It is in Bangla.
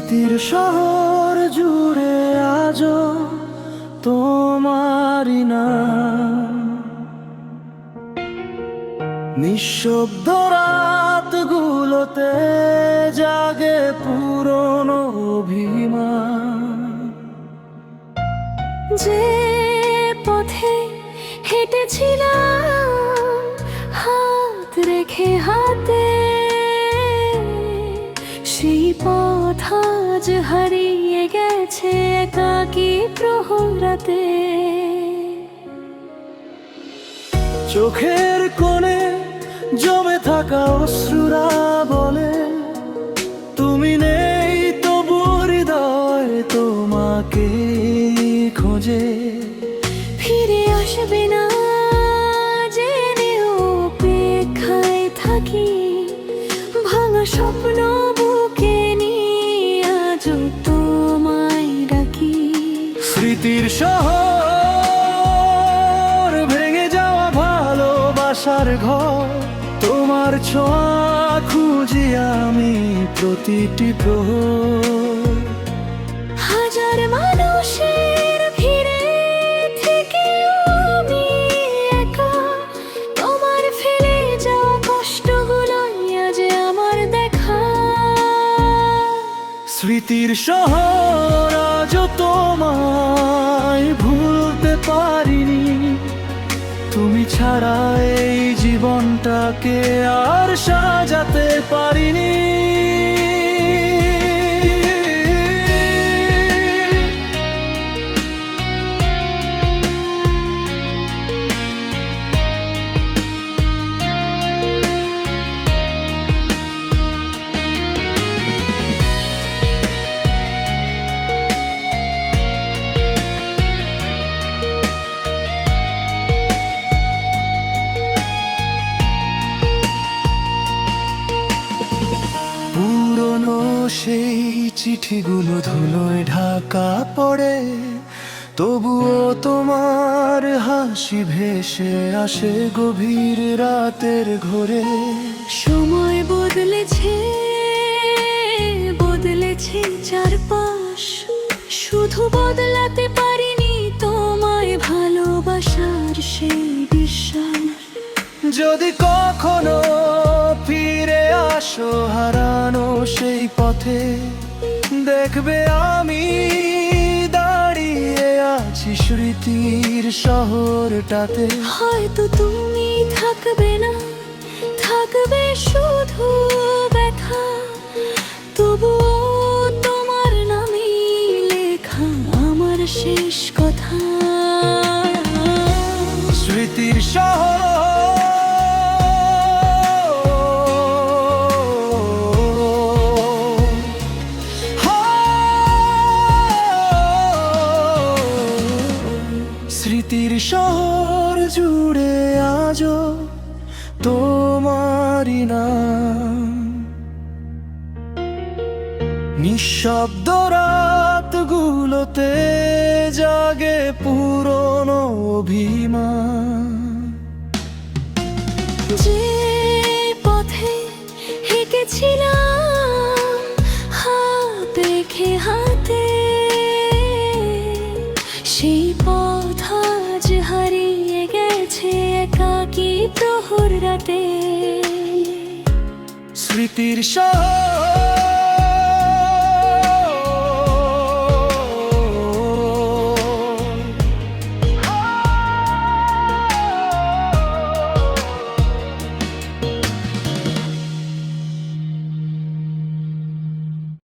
স্মৃতির শহর জুড়ে আজও তোমারই নাম। নিঃশব্দ রাতগুলোতে জাগে পুরনো অভিমান। যে পথে হেঁটেছিলাম হাত রেখে হাতে, সেই পথ আজ হারিয়ে গেছে একাকী প্রহরাতে। চোখের কোণে জমে থাকা অশ্রুরা বলে তুমি নেই, তবু হৃদয় তোমাকে খোঁজে। ফিরে আসবে না জেনে অপেক্ষায় থাকি, ভাঙা স্বপ্ন বুকে নিয়ে আজও তোমায় ডাকি। স্মৃতির শহর, ভেঙে যাওয়া ভালোবাসার ঘর, তোমার ছোঁয়া খুঁজি আমি প্রতিটি প্রহর। হাজার মানুষের ভিড়ে থেকে আমি একা, তোমার ফেলে যাওয়া কষ্টগুলোই আজ আমার দেখা। স্মৃতির শহর, আজও তোমায় ভুলতে পারিনি। তুমি ছাড়া এই জীবনটাকে আর সাজাতে পারিনি। পুরনো সেই চিঠিগুলো ধুলোয় ঢাকা পড়ে, তবুও তোমার হাসি ভেসে আসে গভীর রাতের ঘোরে। সময় বদলেছে, বদলেছে চারপাশ, শুধু বদলাতে পারিনি তোমায় ভালোবাসার সেই বিশ্বাস। যদি কখনো ফিরে আসো হারানো সেই পথে, দেখবে আমি দাঁড়িয়ে আছি স্মৃতির শহরটাতে। হয়তো তুমি থাকবে না, থাকবে শুধু ব্যথা, তবুও তোমার নামে লেখা আমার শেষ কথা। স্মৃতির শহর, স্মৃতির শহর জুড়ে আজও তোমারই নাম। নিঃশব্দ রাতগুলোতে জাগে পুরনো অভিমান। যে পথে হেঁটেছিলাম হাত রেখে হাতে, সেই পথ আজ হারিয়ে গেছে একাকী প্রহর রাতে। স্মৃতির শহর।